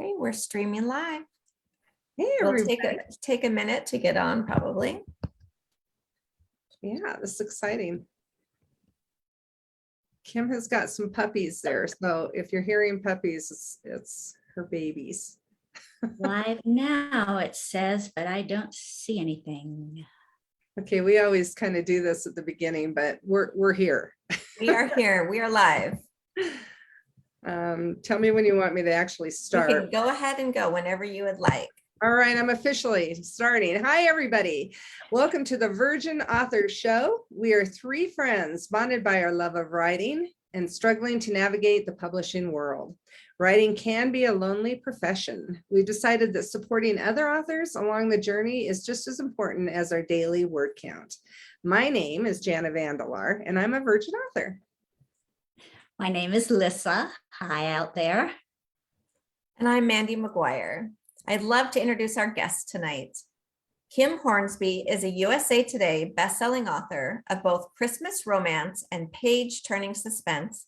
Okay, we're streaming live. Hey, We'll everybody. take a minute to get on probably. Yeah, this is exciting. Kim has got some puppies there. So if you're hearing puppies, it's her babies. Live now, it says, but I don't see anything. Okay, we always kind of do this at the beginning, but we're here. We are here. We are live. Tell me when you want me to actually You start. can go ahead and go whenever you would like. All right, I'm officially starting. Hi, everybody. Welcome to the Virgin Authors Show. We are three friends bonded by our love of writing and struggling to navigate the publishing world. Writing can be a lonely profession. We've decided that supporting other authors along the journey is just as important as our daily word count. My name is Jana Vandelar, and I'm a Virgin author. My name is Lissa. Hi out there. And I'm Mandy McGuire. I'd love to introduce our guest tonight. Kim Hornsby is a USA Today bestselling author of both Christmas romance and page-turning suspense,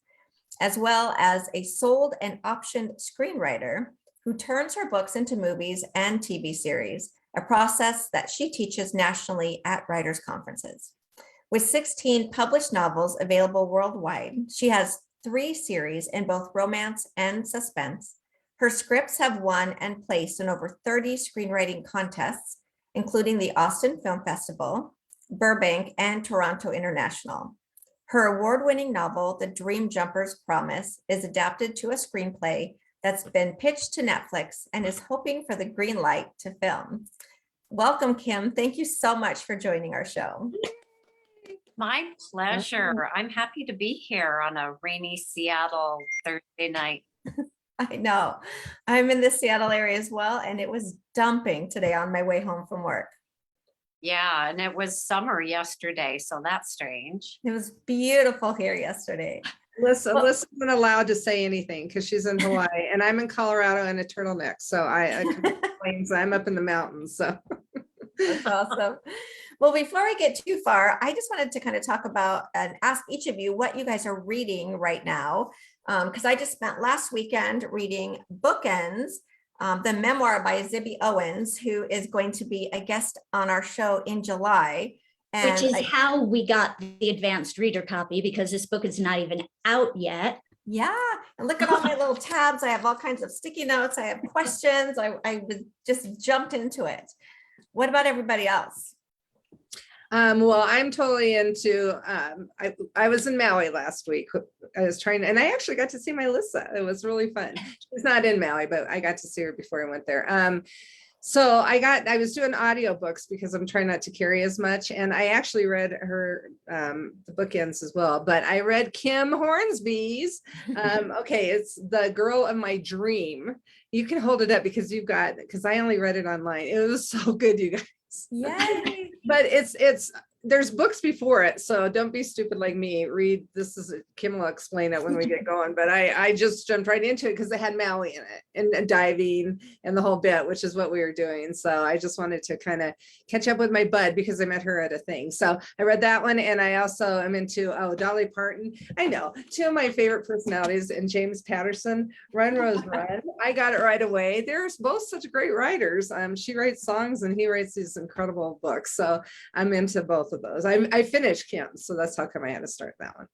as well as a sold and optioned screenwriter who turns her books into movies and TV series, a process that she teaches nationally at writers' conferences. With 16 published novels available worldwide, she has 3 series in both romance and suspense. Her scripts have won and placed in over 30 screenwriting contests, including the Austin Film Festival, Burbank, and Toronto International. Her award-winning novel, The Dream Jumper's Promise, is adapted to a screenplay that's been pitched to Netflix and is hoping for the green light to film. Welcome, Kim. Thank you so much for joining our show. My pleasure. I'm happy to be here on a rainy Seattle Thursday night. I know. I'm in the Seattle area as well, and it was dumping today on my way home from work. Yeah, and it was summer yesterday, so that's strange. It was beautiful here yesterday. Lissa isn't allowed to say anything because she's in Hawaii and I'm in Colorado in a turtleneck. So I'm up in the mountains. So That's awesome. Well, before we get too far, I just wanted to kind of talk about and ask each of you what you guys are reading right now. Because I just spent last weekend reading Bookends, the memoir by Zibby Owens, who is going to be a guest on our show in July. And Which is how we got the advanced reader copy, because this book is not even out yet. Yeah, and look at all my little tabs. I have all kinds of sticky notes. I have questions. I just jumped into it. What about everybody else? Well, I'm totally into, I was in Maui last week. I was trying, and I actually got to see my Lissa. It was really fun. She's not in Maui, but I got to see her before I went there. So I was doing audiobooks because I'm trying not to carry as much. And I actually read her, the bookends as well, but I read Kim Hornsby's. Okay, it's The Girl of My Dream. You can hold it up because because I only read it online. It was so good, you guys. Yay. But there's books before it, so don't be stupid like me. Read, Kim will explain it when we get going, but I just jumped right into it because it had Maui in it and diving and the whole bit, which is what we were doing. So I just wanted to kind of catch up with my bud because I met her at a thing. So I read that one, and I also am into Dolly Parton. I know 2 of my favorite personalities, and James Patterson, Run Rose Run. I got it right away. They're both such great writers. She writes songs and he writes these incredible books. So I'm into both of those. I finished Kim, so that's how come I had to start that one.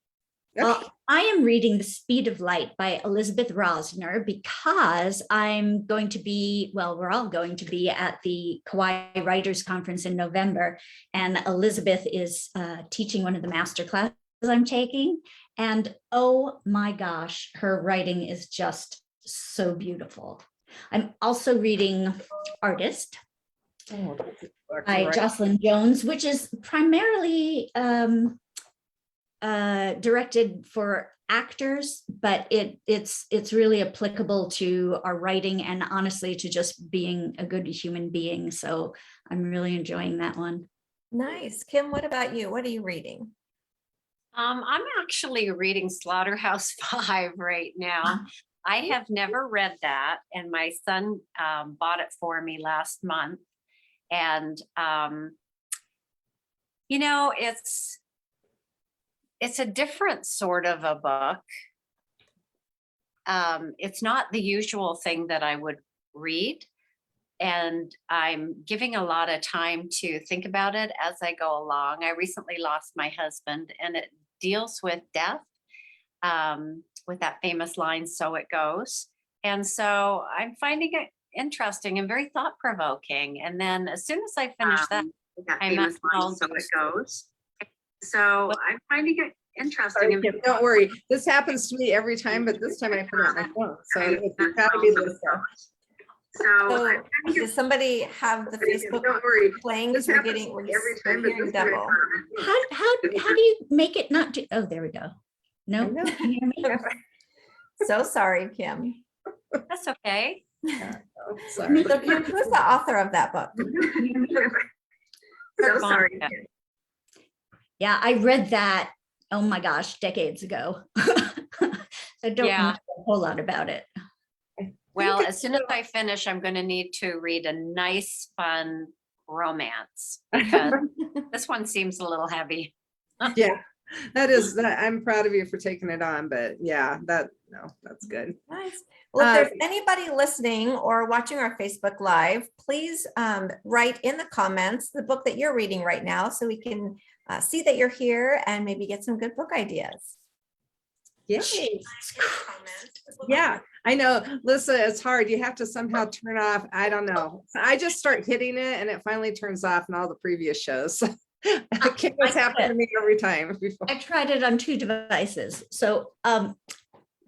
Okay. Well, I am reading The Speed of Light by Elizabeth Rosner because I'm going to be, well, we're all going to be at the Kauai Writers Conference in November, and Elizabeth is teaching one of the master classes I'm taking. And oh my gosh, her writing is just so beautiful. I'm also reading Artist by Jocelyn Jones, which is primarily directed for actors, but it's really applicable to our writing and honestly to just being a good human being. So I'm really enjoying that one. Nice. Kim, what about you? What are you reading? I'm actually reading Slaughterhouse 5 right now. I have never read that, and my son bought it for me last month. And it's a different sort of a book. It's not the usual thing that I would read. And I'm giving a lot of time to think about it as I go along. I recently lost my husband, and it deals with death, with that famous line, "So it goes." And so I'm finding it interesting and very thought provoking. And then as soon as I finish that, I might all So it go. goes. So What- I'm finding it interesting. Sorry, and Kim, don't worry. This happens to me every time, but this time I put it on my phone. So it's gotta be this time. So So I'm trying to does somebody have the Facebook don't worry. playing? This Because we're happens getting, to we're me every just time, but hearing this time I double. put it on. How do you make it not do? Oh, there we go. No, I know. can you hear me? So sorry, Kim. That's okay. Oh, sorry. So Kim, who's the author of that book? So sorry. Yeah, I read that, oh my gosh, decades ago. I don't Yeah. know a whole lot about it. Well, it's as soon as I finish, I'm going to need to read a nice, fun romance because this one seems a little heavy. Yeah, that I'm proud of you for taking it on, but yeah, that's good. Nice. Well, if there's anybody listening or watching our Facebook Live, please write in the comments the book that you're reading right now so we can see that you're here and maybe get some good book ideas. Yay. Yeah, I know, Lisa, it's hard. You have to somehow turn off, I don't know. I just start hitting it and it finally turns off in all the previous shows. It's happened to me every time before. I tried it on 2 devices. So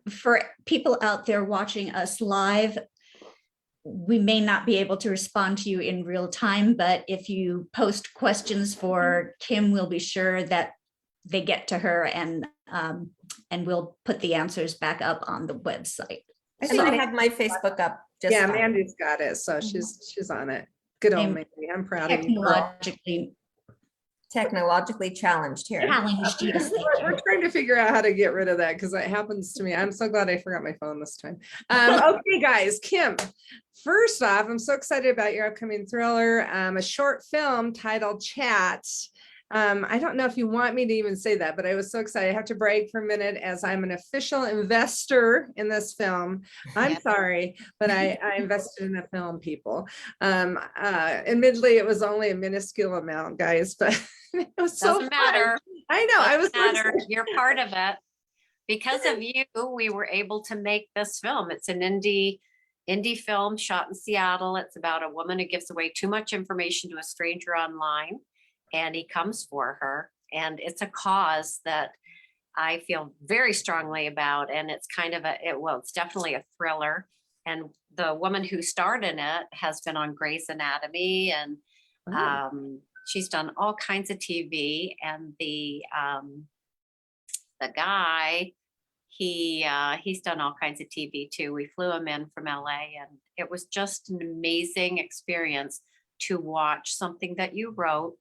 for people out there watching us live, we may not be able to respond to you in real time, but if you post questions for Kim, we'll be sure that they get to her, and we'll put the answers back up on the website. I And think I have my Facebook up just Yeah, fine. Mandy's got it, so she's on it. Good old I'm Mandy, I'm proud of you. Technologically challenged here. challenged, yes, thank We're you. trying to figure out how to get rid of that because it happens to me. I'm so glad I forgot my phone this time. Okay, guys, Kim, first off, I'm so excited about your upcoming thriller, a short film titled Chat. I don't know if you want me to even say that, but I was so excited. I have to brag for a minute as I'm an official investor in this film. I'm Yep. sorry, but I invested in the film, people. Admittedly, it was only a minuscule amount, guys, but it was so Doesn't fun. matter. I know. I was so Doesn't matter. excited. You're part of it. Because of you, we were able to make this film. It's an indie film shot in Seattle. It's about a woman who gives away too much information to a stranger online, and he comes for her. And it's a cause that I feel very strongly about. And it's kind of it's definitely a thriller. And the woman who starred in it has been on Grey's Anatomy, and she's done all kinds of TV. And the guy, he's done all kinds of TV too. We flew him in from LA, and it was just an amazing experience to watch something that you wrote,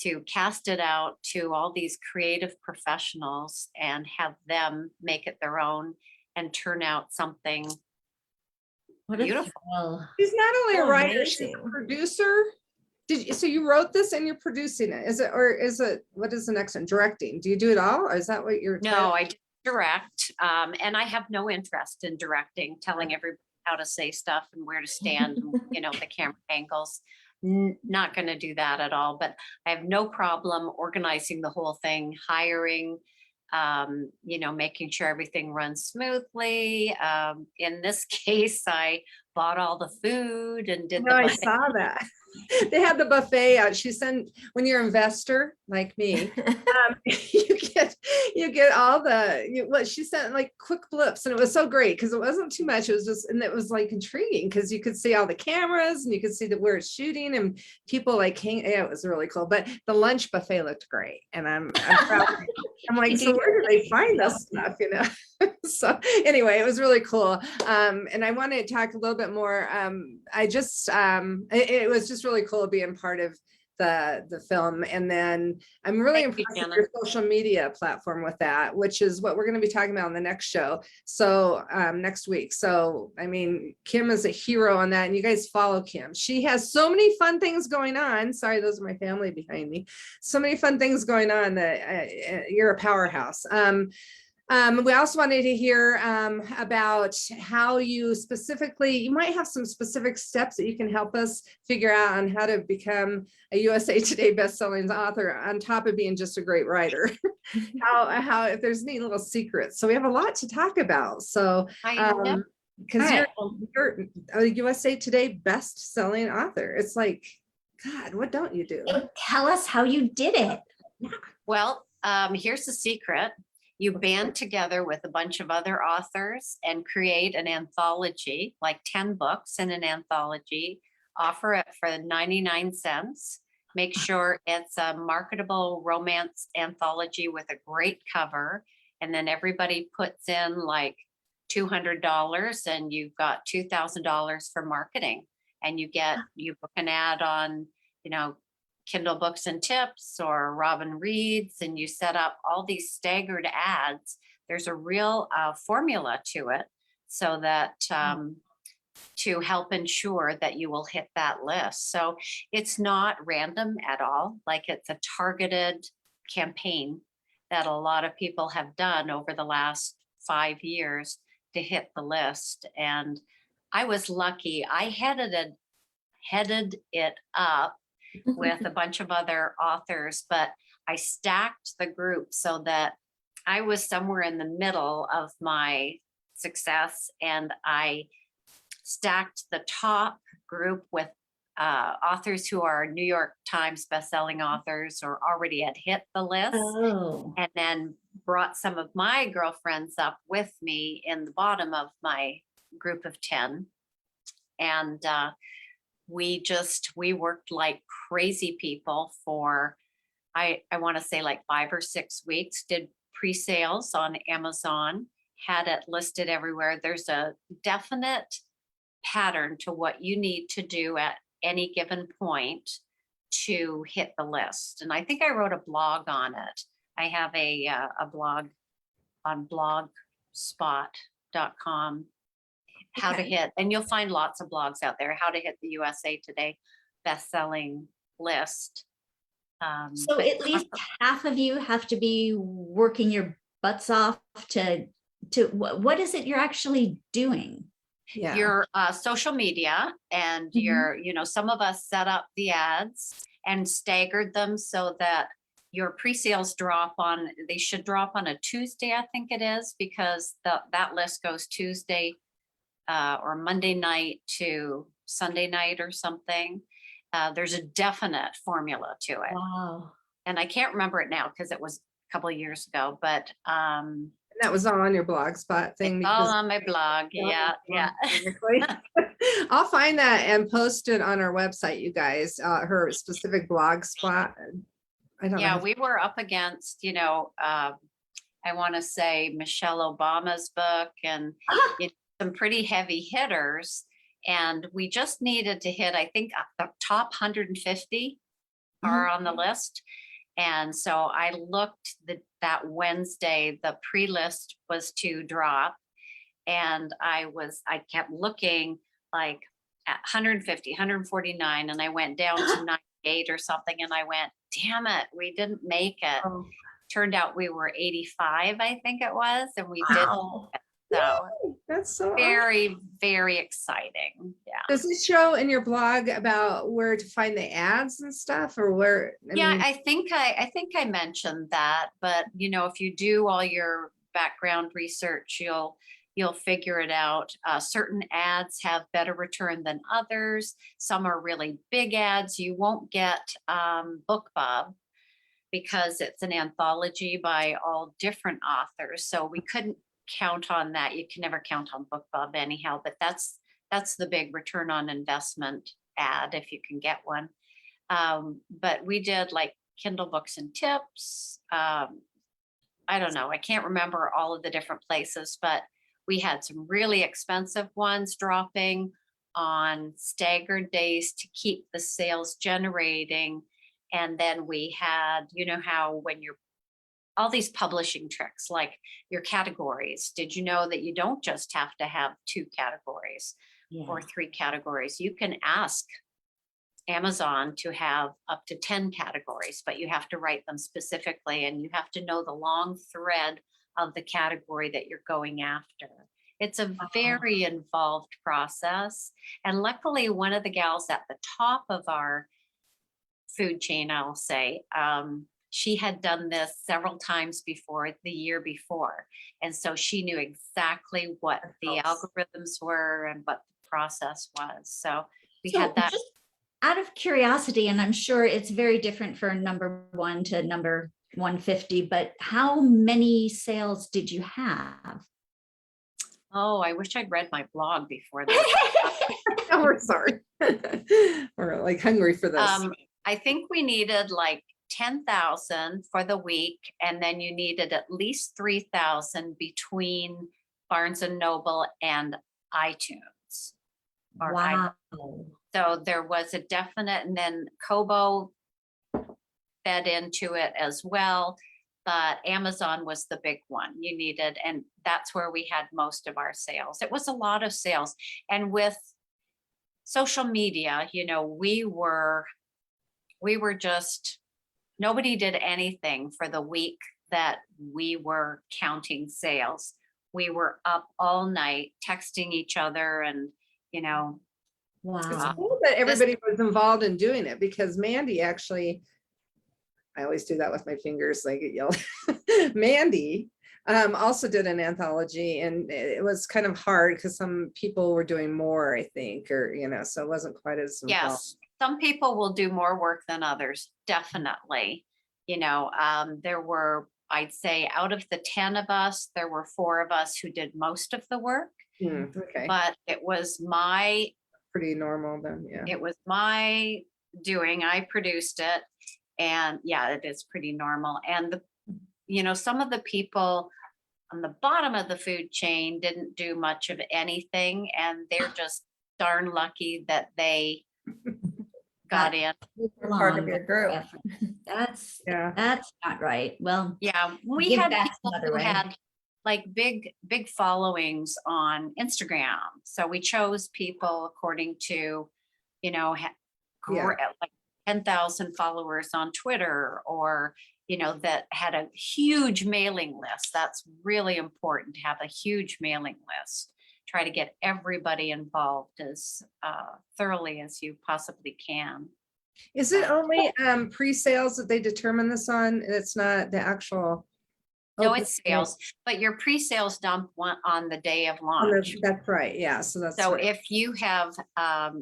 to cast it out to all these creative professionals and have them make it their own and turn out something What a beautiful. thrill. She's not only a Oh, writer, she's a amazing. producer. So you wrote this and you're producing it? Is it, what is the next one? Directing? Do you do it all? Or is that what you're? No, I direct, and I have no interest in directing, telling everybody how to say stuff and where to stand, and, the camera angles. Not going to do that at all, but I have no problem organizing the whole thing, hiring, making sure everything runs smoothly. In this case, I bought all the food and did No, the I buffet. saw that. They had the buffet out. She sent, when you're an investor like me, you get all what she sent, like quick blips, and it was so great because it wasn't too much. It was just, and it was like intriguing because you could see all the cameras and you could see where it's shooting and people like yeah, it was really cool. But the lunch buffet looked great, and I'm proud. I'm like, so where did they find this stuff? So anyway, it was really cool. And I want to talk a little bit more. It was just really cool being part of the film. And then I'm really Thank you, impressed with Jana. your social media platform with that, which is what we're going to be talking about on the next show. So next week. So, I mean, Kim is a hero on that, and you guys follow Kim. She has so many fun things going on. Sorry, those are my family behind me. So many fun things going on that you're a powerhouse. We also wanted to hear about how you specifically, you might have some specific steps that you can help us figure out on how to become a USA Today bestselling author on top of being just a great writer. how if there's any little secrets. So we have a lot to talk about. So I know. because All right. you're a USA Today best-selling author. It's like, God, what don't you do? So tell us how you did it. Well, here's the secret. You band together with a bunch of other authors and create an anthology, like 10 books in an anthology, offer it for 99 cents. Make sure it's a marketable romance anthology with a great cover. And then everybody puts in like $200 and you've got $2,000 for marketing. And you book an ad on, Kindle Books and Tips or Robin Reads, and you set up all these staggered ads. There's a real formula to it so that to help ensure that you will hit that list. So it's not random at all. Like, it's a targeted campaign that a lot of people have done over the last 5 years to hit the list. And I was lucky. I headed it up with a bunch of other authors, but I stacked the group so that I was somewhere in the middle of my success, and I stacked the top group with authors who are New York Times bestselling authors or already had hit the list, Oh, and then brought some of my girlfriends up with me in the bottom of my group of 10. And we worked like crazy people for, I want to say like 5 or 6 weeks, did pre-sales on Amazon, had it listed everywhere. There's a definite pattern to what you need to do at any given point to hit the list. And I think I wrote a blog on it. I have a blog on blogspot.com, how to hit, and you'll find lots of blogs out there, how to hit the USA Today bestselling list. so at least half of you have to be working your butts off to what is it you're actually doing? Yeah. Your social media and your, some of us set up the ads and staggered them so that your pre-sales they should drop on a Tuesday, I think it is, because that list goes Tuesday or Monday night to Sunday night or something. There's a definite formula to it. Wow. And I can't remember it now because it was a couple of years ago, but That was all on your blogspot thing. it's all on my blog. Yeah. I'll find that and post it on our website, you guys, her specific blog spot. I don't know. We were up against, I want to say Michelle Obama's book and some pretty heavy hitters. And we just needed to hit, I think, the top 150 are on the list. And so I looked that Wednesday, the pre-list was to drop. And I kept looking like at 150, 149, and I went down to 98 or something. And I went, damn it, we didn't make it. Oh. Turned out we were 85, I think it was. And we did. So That's so very, very exciting. Yeah. Does it show in your blog about where to find the ads and stuff, or where? I think I mentioned that, but if you do all your background research, you'll figure it out. Certain ads have better return than others. Some are really big ads. You won't get BookBub because it's an anthology by all different authors. So we couldn't count on that. You can never count on BookBub anyhow, but that's the big return on investment ad if you can get one. But we did like Kindle Books and Tips. I don't know. I can't remember all of the different places, but we had some really expensive ones dropping on staggered days to keep the sales generating. And then we had, how when you're all these publishing tricks, like your categories. Did you know that you don't just have to have 2 categories or 3 categories? You can ask Amazon to have up to 10 categories, but you have to write them specifically, and you have to know the long thread of the category that you're going after. It's a very involved process. And luckily, one of the gals at the top of our food chain, I'll say, she had done this several times before, the year before. And so she knew exactly what the algorithms were and what the process was. So we So had that. just out of curiosity, and I'm sure it's very different for number 1 to number 150, but how many sales did you have? Oh, I wish I'd read my blog before that. Oh, we're sorry. We're like hungry for this. I think we needed like 10,000 for the week, and then you needed at least 3,000 between Barnes and Noble and iTunes. or Wow. So there was a definite, and then Kobo fed into it as well. But Amazon was the big one you needed. And that's where we had most of our sales. It was a lot of sales. And with social media, you know, we were just, nobody did anything for the week that we were counting sales. We were up all night texting each other and, you know. It's Wow. cool that everybody was involved in doing it, because Mandy actually, I always do that with my fingers, I get yelled. Mandy also did an anthology, and it was kind of hard because some people were doing more, I think, or, you know, so it wasn't quite as involved. Yes, some people will do more work than others, definitely. You know, there were, I'd say out of the 10 of us, there were 4 of us who did most of the work, Okay, but it was my pretty normal then, yeah. It was my doing. I produced it. And yeah, it is pretty normal. And the, you know, some of the people on the bottom of the food chain didn't do much of anything. And they're just darn lucky that they got in. Part of your group. That's Yeah. not right. Well, Yeah, we give had back people another who way. had like big followings on Instagram. So we chose people according to, you know, Yeah. like 10,000 followers on Twitter, or, you know, that had a huge mailing list. That's really important to have a huge mailing list. Try to get everybody involved as thoroughly as you possibly can. Is it only pre-sales that they determine this on? It's not the actual? No, open it's sales, but your pre-sales dump one on the day of on the- launch. That's right, yeah, so that's So right. if you have,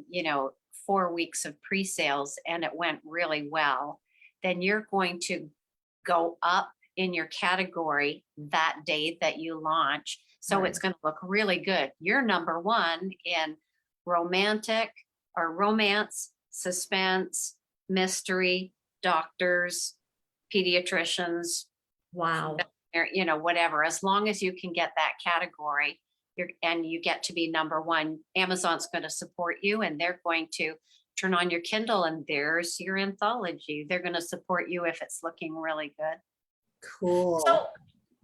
you know, 4 weeks of pre-sales and it went really well, then you're going to go up in your category that day that you launch. So Right. it's going to look really good. You're number 1 in romantic or romance, suspense, mystery, doctors, pediatricians, wow. or, you know, whatever. As long as you can get that category, and you get to be number 1, Amazon's going to support you, and they're going to turn on your Kindle and there's your anthology. They're going to support you if it's looking really good. Cool.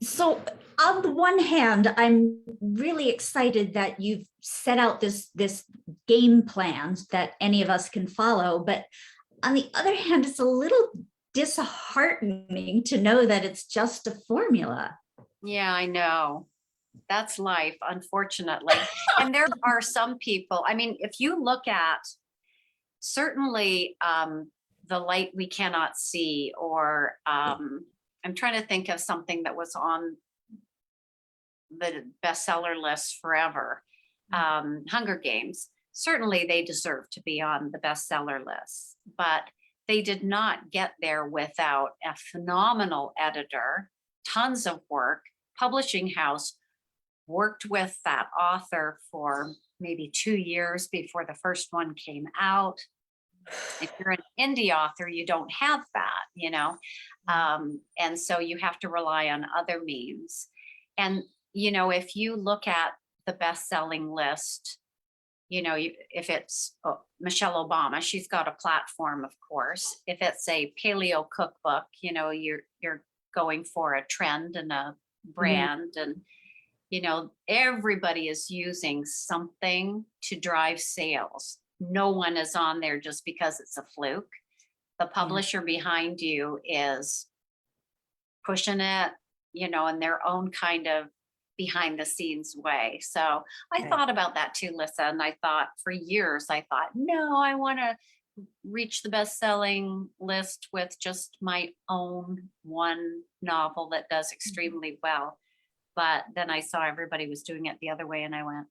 So on the one hand, I'm really excited that you've set out this game plan that any of us can follow. But on the other hand, it's a little disheartening to know that it's just a formula. Yeah, I know. That's life, unfortunately. And there are some people, I mean, if you look at certainly The Light We Cannot See, or I'm trying to think of something that was on the bestseller list forever. Hunger Games. Certainly they deserve to be on the bestseller list, but they did not get there without a phenomenal editor, tons of work, publishing house, worked with that author for maybe 2 years before the first one came out. If you're an indie author, you don't have that, you know, and so you have to rely on other means. And, you know, if you look at the best-selling list, you know, if it's Michelle Obama, she's got a platform, of course. If it's a paleo cookbook, you know, you're going for a trend and a brand, and, you know, everybody is using something to drive sales. No one is on there just because it's a fluke. The publisher behind you is pushing it, in their own kind of behind the scenes way. So I Okay. thought about that too, Lissa. And I thought for years, no, I want to reach the best-selling list with just my own one novel that does extremely well. But then I saw everybody was doing it the other way, and I went,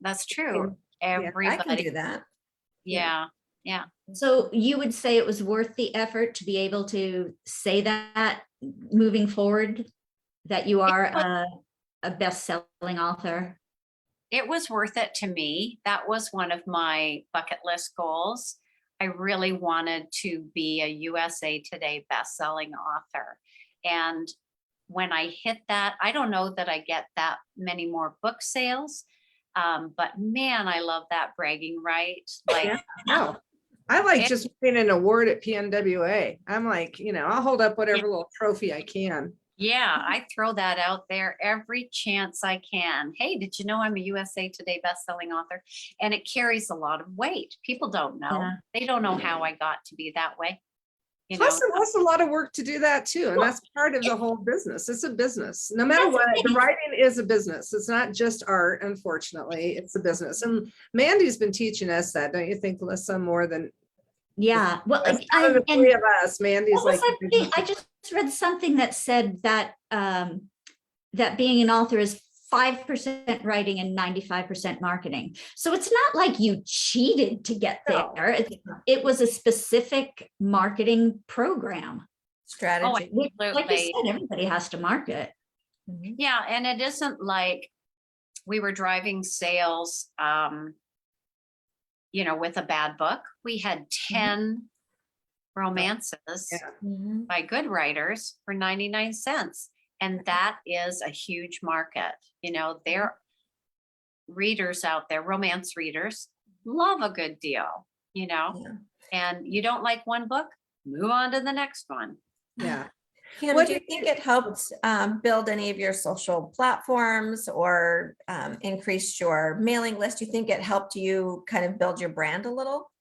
that's true. Yeah, I can Everybody, do that. yeah. So you would say it was worth the effort to be able to say that moving forward, that you are a best-selling author? It was worth it to me. That was one of my bucket list goals. I really wanted to be a USA Today best-selling author. And when I hit that, I don't know that I get that many more book sales, but man, I love that bragging right. Like, Yeah, no. I like It- just winning an award at PNWA. I'm like, I'll hold up whatever little trophy I can. yeah, I throw that out there every chance I can. Hey, did you know I'm a USA Today best-selling author? And it carries a lot of weight. People don't know. Yeah. They don't know how I got to be that way. Plus, it was a lot of work to do that too. And that's part of the whole business. It's a business. No matter That's what, the the thing. writing is a business. It's not just art, unfortunately. It's a business. And Mandy's been teaching us that, don't you think, Melissa, more than Yeah, well, out of the and three of us? Mandy's what was like, that thing? I just read something that said that that being an author is 5% writing and 95% marketing. So it's not like you cheated to get No. there. It was a specific marketing program. Strategy. Like you Absolutely. said, everybody has to market. Mhm. Yeah, and it isn't like we were driving sales, with a bad book. We had 10 romances Yeah. Mhm. by good writers for 99 cents. And that is a huge market. Their readers out there, romance readers, love a good deal, Yeah. and you don't like one book, move on to the next one. yeah. Kim, What do you do think it helped build any of your social platforms or increased your mailing list? Do you think it helped you kind of build your brand a little?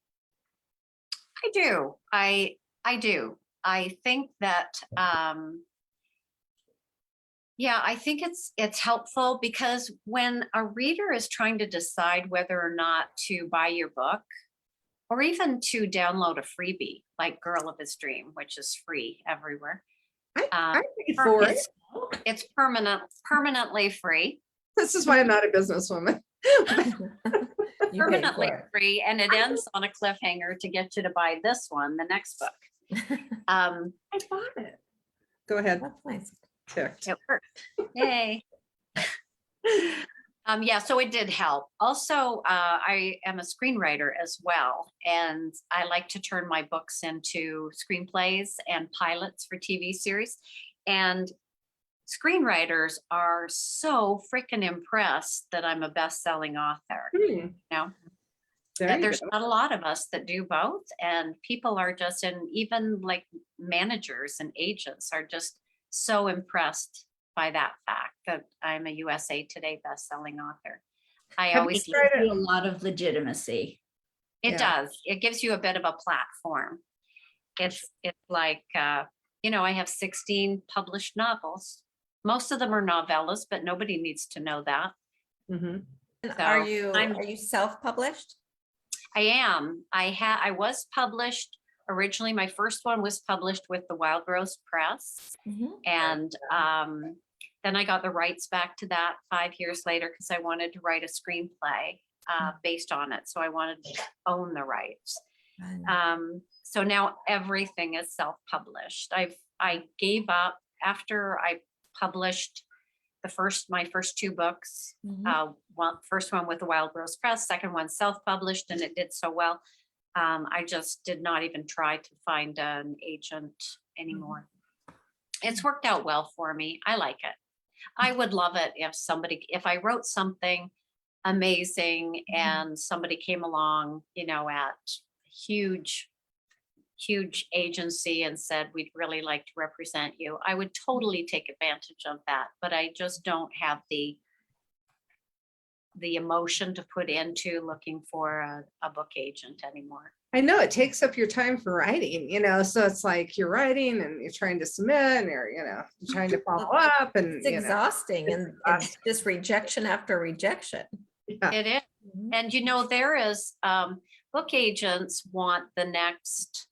I do. I do. I think that I think it's helpful because when a reader is trying to decide whether or not to buy your book or even to download a freebie like Girl of His Dream, which is free everywhere. I paid for it. It's permanently free. This is why I'm not a businesswoman. You paid Permanently for free, and it ends on a cliffhanger to get you to buy this one, the next book. it. I bought it. Go ahead. That's nice. Ticked. It worked. Yay. So it did help. Also, I am a screenwriter as well, and I like to turn my books into screenplays and pilots for TV series. And screenwriters are so freaking impressed that I'm a best-selling author. Hmm. There That you there's go. not a lot of us that do both, and people are just, and even like managers and agents are just so impressed by that fact that I'm a USA Today best-selling author. I Have you always, tried Gives you a lot of legitimacy. it Yeah. does. It gives you a bit of a platform. It's like, I have 16 published novels. Most of them are novellas, but nobody needs to know that. Mhm. And So, are I'm- you self-published? I am. I was published originally. My first one was published with the Wild Rose Press. Mhm. And then I got the rights back to that 5 years later because I wanted to write a screenplay based on it. So I wanted to own the rights. So now everything is self-published. I gave up after I published my first two books. Mhm. First one with the Wild Rose Press, second one self-published, and it did so well. I just did not even try to find an agent anymore. It's worked out well for me. I like it. I would love it if I wrote something amazing and somebody came along, at huge agency and said, we'd really like to represent you. I would totally take advantage of that, but I just don't have the emotion to put into looking for a book agent anymore. I know it takes up your time for writing, so it's like you're writing and you're trying to submit and you're trying to follow up and, It's exhausting it's and exhausting. it's just rejection after rejection. yeah. It is. And there is, book agents want the next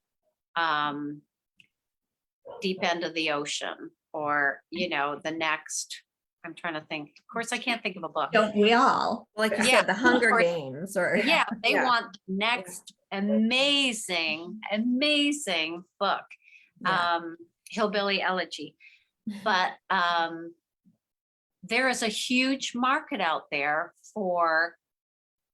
deep end of the ocean, or, the next, I'm trying to think. Of course, I can't think of a book. Don't we all? Like you Yeah. said, the Hunger Or- Games or. Yeah, they Yeah. want the next amazing book, Yeah. Hillbilly Elegy. But there is a huge market out there for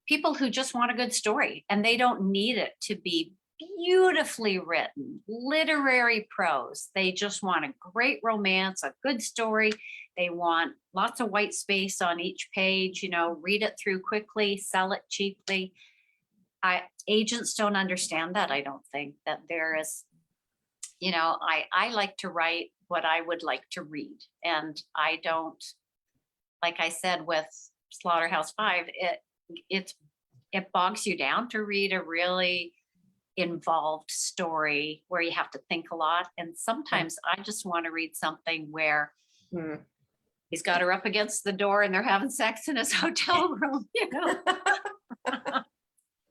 people who just want a good story, and they don't need it to be beautifully written, literary prose. They just want a great romance, a good story. They want lots of white space on each page, read it through quickly, sell it cheaply. Agents don't understand that. I don't think that there is, I like to write what I would like to read. And I don't, like I said, with Slaughterhouse-Five, it bogs you down to read a really involved story where you have to think a lot. And sometimes I just want to read something where Hmm. he's got her up against the door and they're having sex in his hotel room,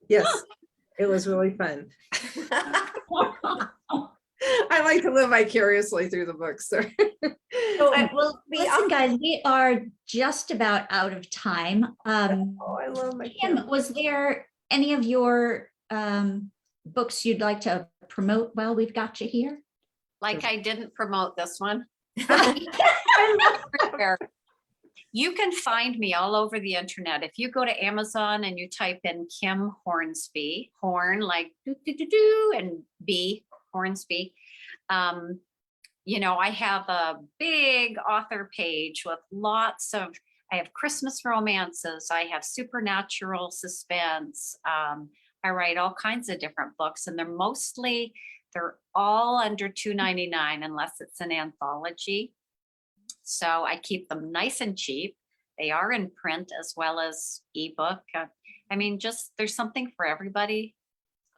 Yes, it was really fun. I like to live vicariously through the books. So. Well, listen, guys, we are just about out of time. Oh, I love my Kim, Kim. was there any of your books you'd like to promote while we've got you here? Like I didn't promote this one. I love You can find me all over the internet. If you go to Amazon and you type in Kim Hornsby, horn like do, and B, Hornsby. I have a big author page with I have Christmas romances. I have supernatural suspense. I write all kinds of different books, and they're all under $2.99 unless it's an anthology. So I keep them nice and cheap. They are in print as well as ebook. There's something for everybody.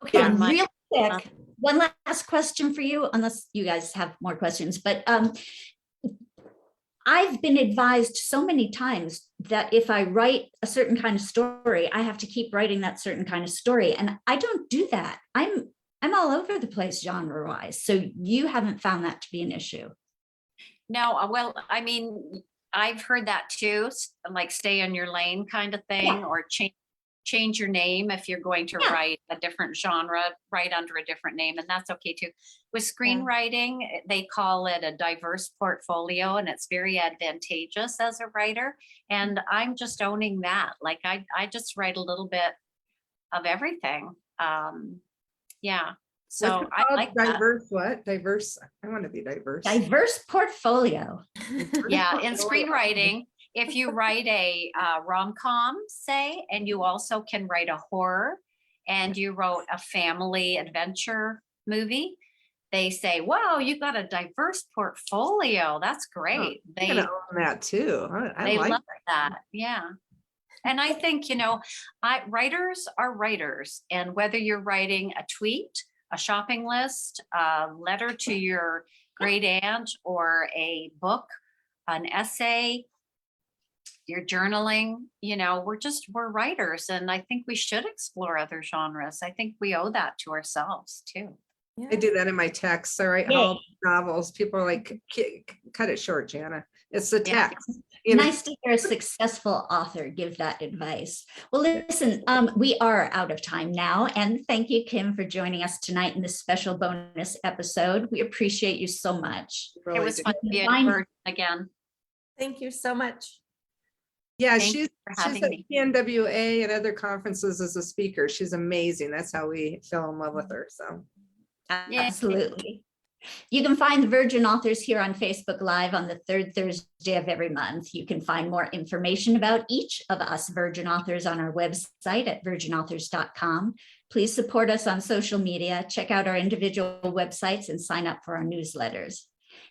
Okay, Yeah. real quick, one last question for you, unless you guys have more questions, but I've been advised so many times that if I write a certain kind of story, I have to keep writing that certain kind of story. And I don't do that. I'm all over the place genre-wise. So you haven't found that to be an issue. No, well, I've heard that too, like stay in your lane kind of thing, or change your name if you're going to write a different genre, write under a different name, and that's okay too. With screenwriting, they call it a diverse portfolio, and it's very advantageous as a writer. And I'm just owning that. Like I just write a little bit of everything. So What's it I called? like that. Diverse. What? Diverse. I want to be diverse. Diverse portfolio. Yeah, in screenwriting, if you write a rom-com, say, and you also can write a horror, and you wrote a family adventure movie, they say, wow, you've got a diverse portfolio. That's great. I'm gonna own that too. I They like love that. Yeah. And I think, writers are writers. And whether you're writing a tweet, a shopping list, a letter to your great aunt, or a book, an essay, you're journaling, we're writers. And I think we should explore other genres. I think we owe that to ourselves too. I do that in my texts. I write Yay. whole novels. People are like, cut it short, Jana. It's the Yeah. text. Nice to hear a successful author give that advice. Well, listen, we are out of time now. And thank you, Kim, for joining us tonight in this special bonus episode. We appreciate you so much. It was fun to be in Fine. person again. Thank you so much. Yeah, Thank you she's for having at me. PNWA and other conferences as a speaker. She's amazing. That's how we fell in love with her. So Yeah. Absolutely. You can find the Virgin Authors here on Facebook Live on the third Thursday of every month. You can find more information about each of us Virgin Authors on our website at virginauthors.com. Please support us on social media, check out our individual websites, and sign up for our newsletters.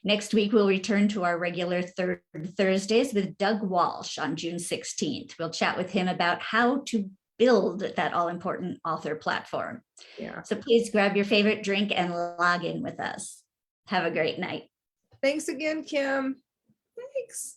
Next week, we'll return to our regular third Thursdays with Doug Walsh on June 16th. We'll chat with him about how to build that all-important author platform. Yeah. So please grab your favorite drink and log in with us. Have a great night. Thanks again, Kim. Thanks.